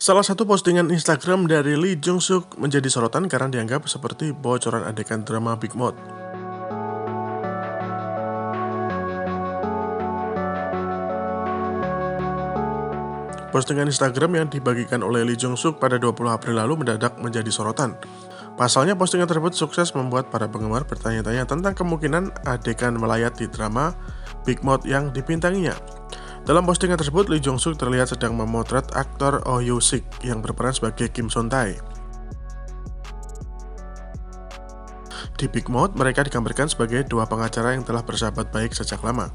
Salah satu postingan Instagram dari Lee Jung Suk menjadi sorotan karena dianggap seperti bocoran adegan drama Big Mouth. Postingan Instagram yang dibagikan oleh Lee Jung Suk pada 20 April lalu mendadak menjadi sorotan. Pasalnya postingan tersebut sukses membuat para penggemar bertanya-tanya tentang kemungkinan adegan melayat di drama Big Mouth yang dibintanginya. Dalam postingan tersebut, Lee Jung Suk terlihat sedang memotret aktor Oh Yoo Sik yang berperan sebagai Kim Son Tae. Di Big Mouth, mereka digambarkan sebagai dua pengacara yang telah bersahabat baik sejak lama.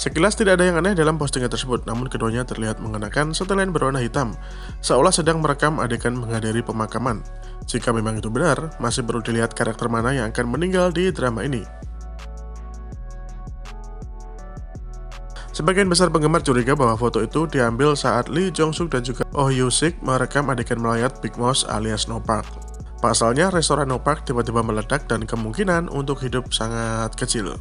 Sekilas tidak ada yang aneh dalam postingan tersebut, namun keduanya terlihat mengenakan setelan berwarna hitam, seolah sedang merekam adegan menghadiri pemakaman. Jika memang itu benar, masih perlu dilihat karakter mana yang akan meninggal di drama ini. Sebagian besar penggemar curiga bahwa foto itu diambil saat Lee Jung Suk dan juga Oh Yoo Sik merekam adegan melayat Big Mouth alias No Park. Pasalnya, restoran No Park tiba-tiba meledak dan kemungkinan untuk hidup sangat kecil.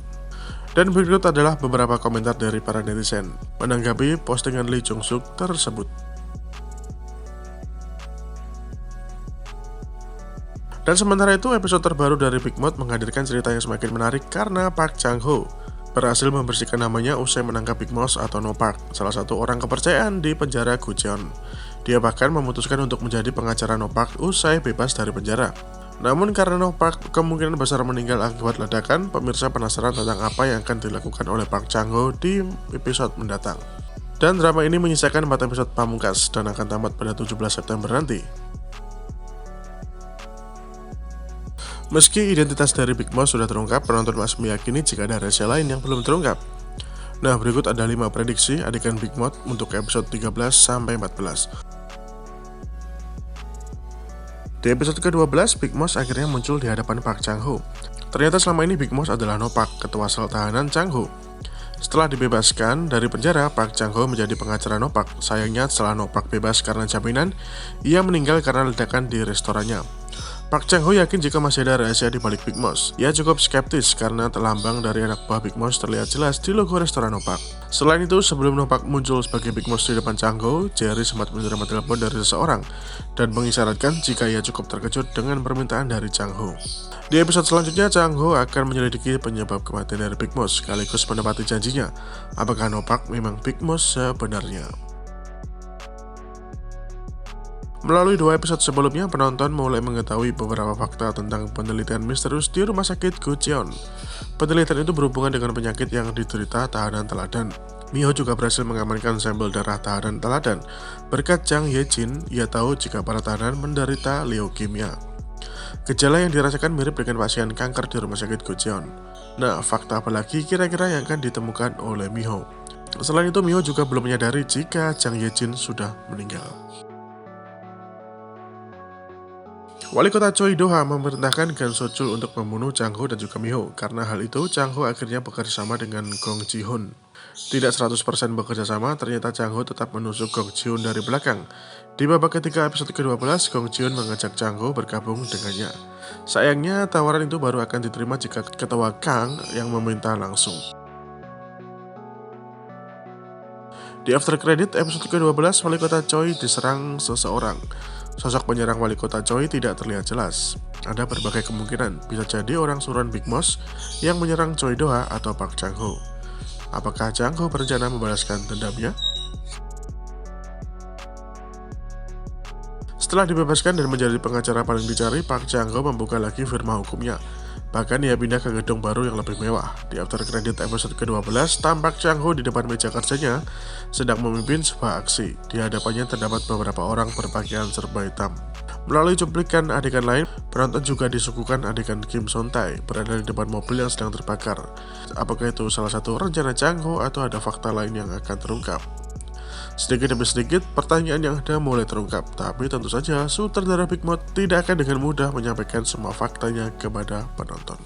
Dan berikut adalah beberapa komentar dari para netizen menanggapi postingan Lee Jung Suk tersebut. Dan sementara itu, episode terbaru dari Big Mouth menghadirkan cerita yang semakin menarik karena Park Chang Ho berhasil membersihkan namanya usai menangkap Big Mouth atau No Park, salah satu orang kepercayaan di penjara Gucheon. Dia bahkan memutuskan untuk menjadi pengacara No Park usai bebas dari penjara. Namun karena No Park kemungkinan besar meninggal akibat ledakan, pemirsa penasaran tentang apa yang akan dilakukan oleh Park Chang Ho di episode mendatang. Dan drama ini menyisakan 4 episode pamungkas dan akan tamat pada 17 September nanti. Meski identitas dari Big Mouth sudah terungkap, penonton masih meyakini jika ada rahasia lain yang belum terungkap. Nah, berikut ada 5 prediksi adegan Big Mouth untuk episode 13-14. Di episode ke-12, Big Mouth akhirnya muncul di hadapan Park Chang Ho. Ternyata selama ini Big Mouth adalah No Park, ketua sel tahanan Chang Ho. Setelah dibebaskan dari penjara, Park Chang Ho menjadi pengacara No Park. Sayangnya setelah No Park bebas karena jaminan, ia meninggal karena ledakan di restorannya. Park Chang Ho yakin jika masih ada rahasia di balik Big Mouth. Ia cukup skeptis karena lambang dari anak buah Big Mouth terlihat jelas di logo restoran No Park. Selain itu, sebelum No Park muncul sebagai Big Mouth di depan Chang Ho, Jerry sempat menerima telepon dari seseorang dan mengisyaratkan jika ia cukup terkejut dengan permintaan dari Chang Ho. Di episode selanjutnya, Chang Ho akan menyelidiki penyebab kematian dari Big Mouth sekaligus menepati janjinya. Apakah No Park memang Big Mouth sebenarnya? Melalui 2 episode sebelumnya, penonton mulai mengetahui beberapa fakta tentang penelitian misterius di rumah sakit Gucheon. Penelitian itu berhubungan dengan penyakit yang diderita tahanan teladan. Miho juga berhasil mengamankan sampel darah tahanan teladan. Berkat Jang Ye-jin, ia tahu jika para tahanan menderita leukemia. Gejala yang dirasakan mirip dengan pasien kanker di rumah sakit Gucheon. Nah, fakta apa lagi kira-kira yang akan ditemukan oleh Miho? Selain itu, Miho juga belum menyadari jika Jang Ye-jin sudah meninggal. Wali kota Choi Do-ha memerintahkan Gan So-chul untuk membunuh Chang Ho dan juga Miho. Karena hal itu, Chang Ho akhirnya bekerja sama dengan Gong Ji-hoon. Tidak 100% bekerja sama, ternyata Chang Ho tetap menusuk Gong Ji-hoon dari belakang. Di babak ketiga episode ke-12, Gong Ji-hoon mengajak Chang Ho bergabung dengannya. Sayangnya, tawaran itu baru akan diterima jika ketua Kang yang meminta langsung. Di after credit episode ke-12, wali kota Choi diserang seseorang. Sosok penyerang wali kota Choi tidak terlihat jelas. Ada berbagai kemungkinan, bisa jadi orang suruhan Big Mouth yang menyerang Choi Do-ha atau Park Chang Ho. Apakah Chang Ho berencana membalaskan dendamnya? Setelah dibebaskan dan menjadi pengacara paling dicari, Park Chang Ho membuka lagi firma hukumnya. Bahkan ia pindah ke gedung baru yang lebih mewah. Di after credit episode ke-12, tampak Chang Ho di depan meja kerjanya sedang memimpin sebuah aksi. Di hadapannya terdapat beberapa orang berpakaian serba hitam. Melalui cuplikan adegan lain, penonton juga disuguhkan adegan Kim Son Tae berada di depan mobil yang sedang terbakar. Apakah itu salah satu rencana Chang Ho atau ada fakta lain yang akan terungkap? Sedikit demi sedikit, pertanyaan yang ada mulai terungkap. Tapi tentu saja, sutradara Big Mouth tidak akan dengan mudah menyampaikan semua faktanya kepada penonton.